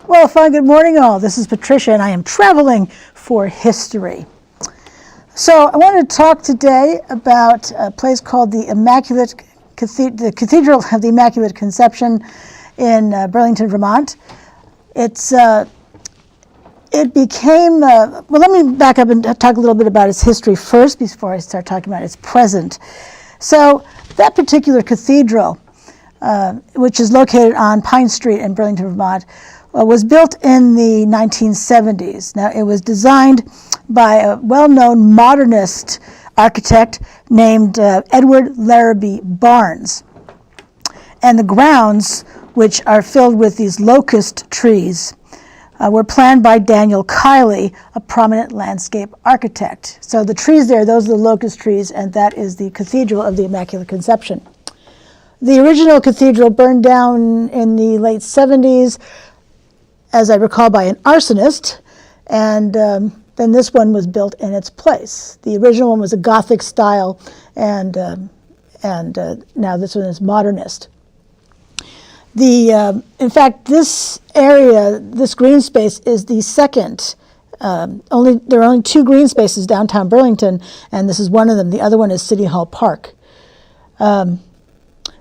Well, fine, good morning all. This is Patricia and I am traveling for history. So I wanted to talk today about a place called the Cathedral of the Immaculate Conception in Burlington, Vermont. It became, well, let me back up and talk a little bit about its history first before I start talking about its present. So that particular cathedral, which is located on Pine Street in Burlington, Vermont, was built in the 1970s. Now, it was designed by a well-known modernist architect named Edward Larrabee Barnes. And the grounds, which are filled with these locust trees, were planned by Daniel Kiley, a prominent landscape architect. So the trees there, those are the locust trees, and that is the Cathedral of the Immaculate Conception. The original cathedral burned down in the late 70s, as I recall, by an arsonist, and then this one was built in its place. The original one was a Gothic style, and now this one is modernist. In fact, this area, this green space, is the second. There are only two green spaces downtown Burlington, and this is one of them. The other one is City Hall Park.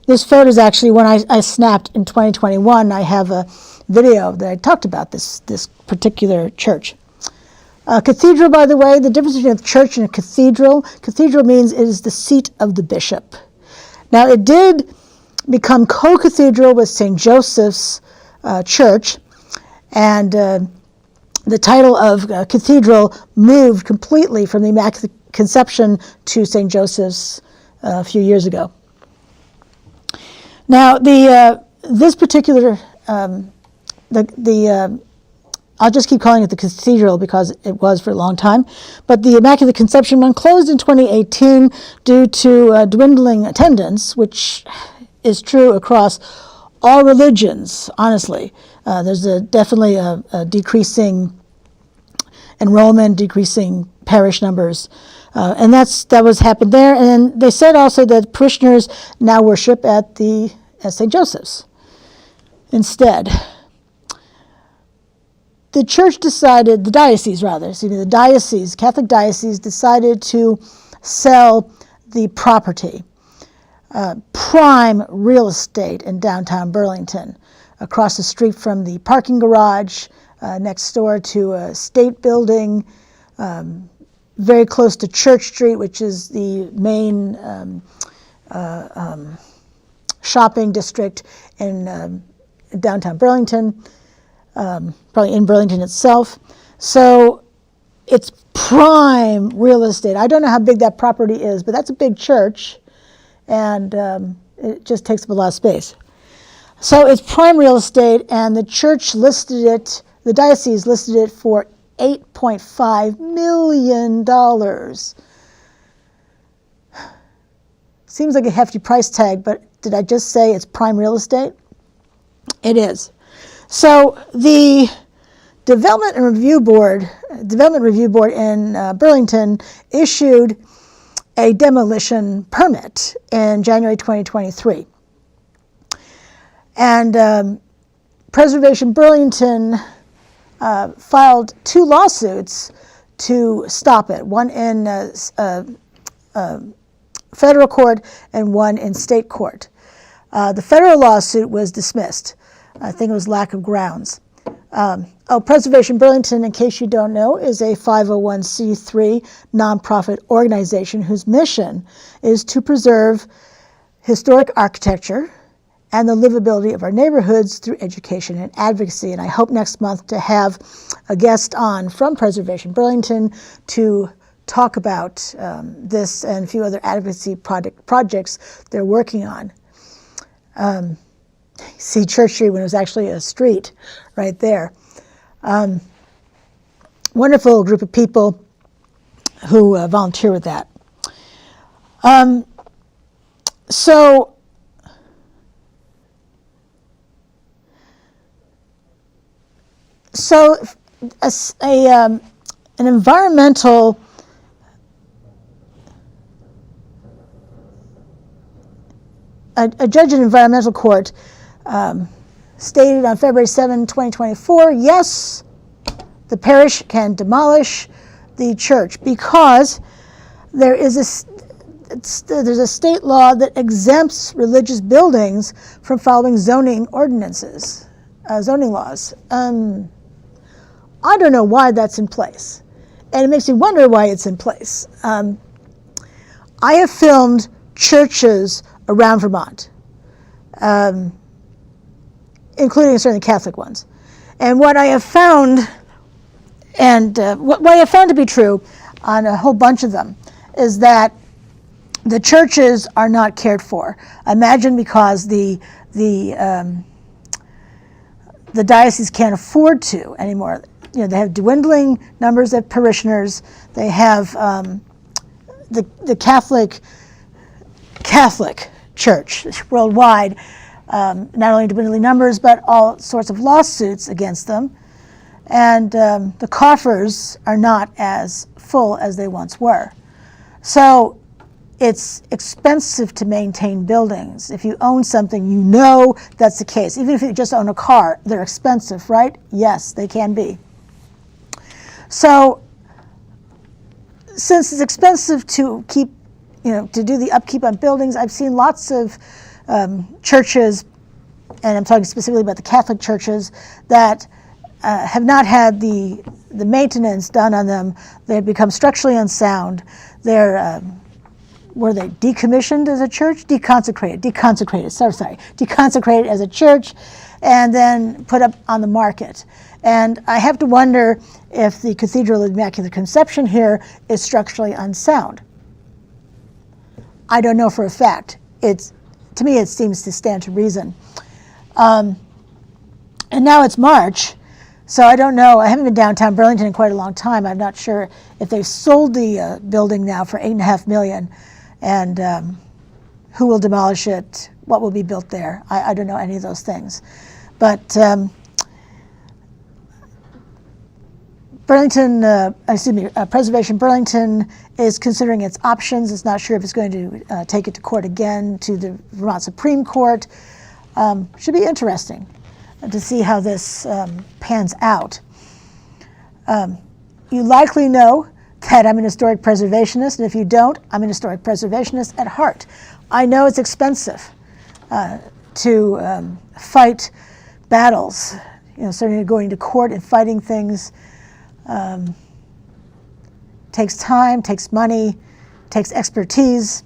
This photo is actually one I snapped in 2021. I have a video that I talked about this particular church. Cathedral, by the way, the difference between a church and a cathedral means it is the seat of the bishop. Now, it did become co-cathedral with St. Joseph's Church, and the title of cathedral moved completely from the Immaculate Conception to St. Joseph's a few years ago. Now, this particular I'll just keep calling it the cathedral because it was for a long time, but the Immaculate Conception one closed in 2018 due to dwindling attendance, which is true across all religions, honestly. There's definitely a decreasing enrollment, decreasing parish numbers, and that was happened there. And they said also that parishioners now worship at St. Joseph's instead. The church decided, Catholic diocese decided to sell the property, prime real estate in downtown Burlington, across the street from the parking garage, next door to a state building, very close to Church Street, which is the main shopping district in downtown Burlington. Probably in Burlington itself. So it's prime real estate. I don't know how big that property is, but that's a big church, and it just takes up a lot of space. So it's prime real estate, and the church listed it, the diocese listed it for $8.5 million. Seems like a hefty price tag, but did I just say it's prime real estate? It is. So the Development Review Board in Burlington issued a demolition permit in January 2023. And Preservation Burlington filed two lawsuits to stop it, one in federal court and one in state court. The federal lawsuit was dismissed. I think it was lack of grounds. Preservation Burlington, in case you don't know, is a 501c3 nonprofit organization whose mission is to preserve historic architecture and the livability of our neighborhoods through education and advocacy. And I hope next month to have a guest on from Preservation Burlington to talk about this and a few other advocacy projects they're working on. See Church Street when it was actually a street right there. Wonderful group of people who volunteer with that. So an environmental a judge in environmental court stated on February 7, 2024, yes, the parish can demolish the church because there's a state law that exempts religious buildings from following zoning ordinances, zoning laws. I don't know why that's in place, and it makes me wonder why it's in place. I have filmed churches around Vermont, including certainly Catholic ones, and what I have found, and what I have found to be true on a whole bunch of them, is that the churches are not cared for. Imagine because the diocese can't afford to anymore. You know, they have dwindling numbers of parishioners. They have the Catholic Church worldwide, not only dwindling numbers, but all sorts of lawsuits against them. And the coffers are not as full as they once were. So it's expensive to maintain buildings. If you own something, you know that's the case. Even if you just own a car, they're expensive, right? Yes, they can be. So since it's expensive to keep, to do the upkeep on buildings, I've seen lots of churches, and I'm talking specifically about the Catholic churches, that have not had the maintenance done on them. They've become structurally unsound. Were they decommissioned as a church? Deconsecrated as a church, and then put up on the market. And I have to wonder if the Cathedral of the Immaculate Conception here is structurally unsound. I don't know for a fact. To me, it seems to stand to reason. And now it's March, so I don't know. I haven't been downtown Burlington in quite a long time. I'm not sure if they've sold the building now for $8.5 million, and who will demolish it, what will be built there. I don't know any of those things. But Preservation Burlington is considering its options. It's not sure if it's going to take it to court again, to the Vermont Supreme Court. Should be interesting to see how this pans out. You likely know that I'm an historic preservationist, and if you don't, I'm an historic preservationist at heart. I know it's expensive to fight battles, certainly going to court and fighting things. Takes time, takes money, takes expertise,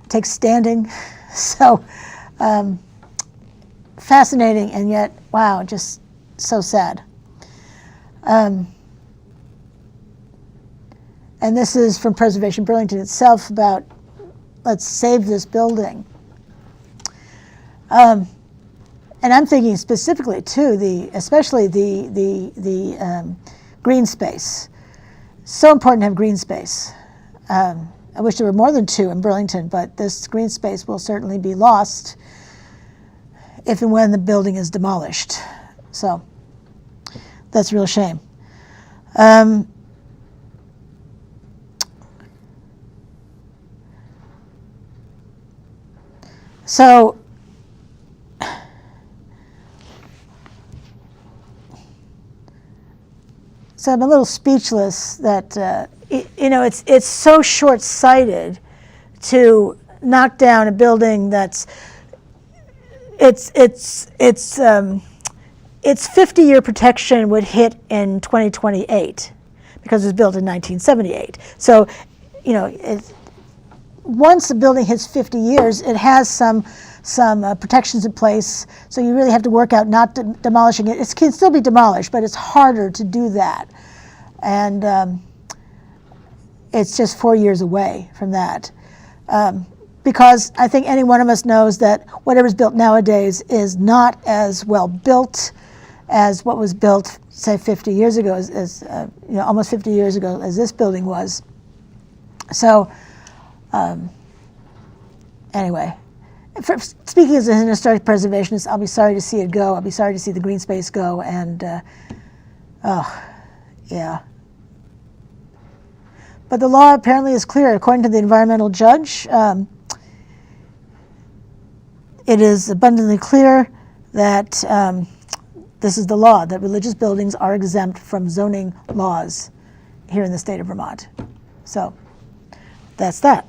takes standing. So fascinating, and yet, wow, just so sad. And this is from Preservation Burlington itself about, let's save this building. And I'm thinking specifically too, especially the green space. So important to have green space. I wish there were more than 2 in Burlington, but this green space will certainly be lost if and when the building is demolished. So that's a real shame. So I'm a little speechless that it's so short-sighted to knock down a building that's its 50-year protection would hit in 2028 because it was built in 1978. So once a building hits 50 years, it has some protections in place, so you really have to work out not demolishing it. It can still be demolished, but it's harder to do that. And it's just 4 years away from that. Because I think any one of us knows that whatever's built nowadays is not as well built as what was built, say, 50 years ago, almost 50 years ago as this building was. So anyway, speaking as an historic preservationist, I'll be sorry to see it go. I'll be sorry to see the green space go, and yeah. But the law apparently is clear. According to the environmental judge, it is abundantly clear that this is the law, that religious buildings are exempt from zoning laws here in the state of Vermont. So that's that.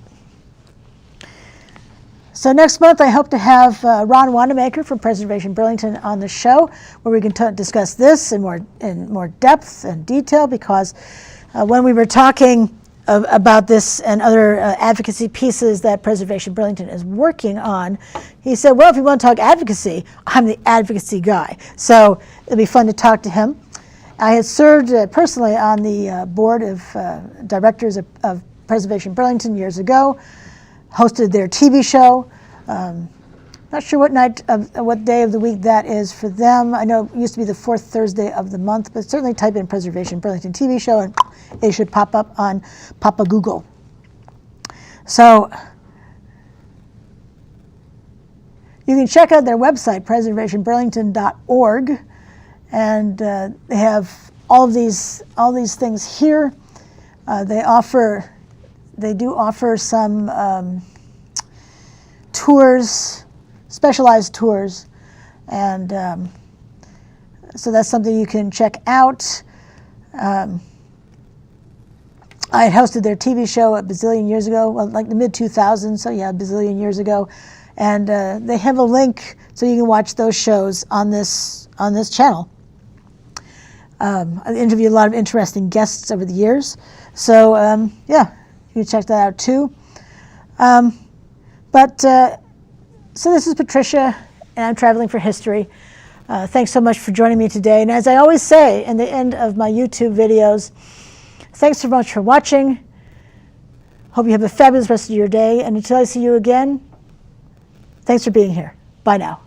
So next month, I hope to have Ron Wanamaker from Preservation Burlington on the show, where we can discuss this in more depth and detail, because when we were talking about this and other advocacy pieces that Preservation Burlington is working on, he said, well, if you want to talk advocacy, I'm the advocacy guy. So it'll be fun to talk to him. I had served personally on the board of directors of Preservation Burlington years ago, hosted their TV show. Not sure what day of the week that is for them. I know it used to be the fourth Thursday of the month, but certainly type in Preservation Burlington TV show and it should pop up on Papa Google. So you can check out their website, preservationburlington.org, and they have all these things here. They do offer some tours, specialized tours, and so that's something you can check out. I had hosted their TV show a bazillion years ago, well, like the mid-2000s, so yeah, a bazillion years ago, and they have a link so you can watch those shows on this channel. I've interviewed a lot of interesting guests over the years, so yeah, you can check that out too. So this is Patricia, and I'm traveling for history. Thanks so much for joining me today. And as I always say in the end of my YouTube videos, thanks so much for watching. Hope you have a fabulous rest of your day. And until I see you again, thanks for being here. Bye now.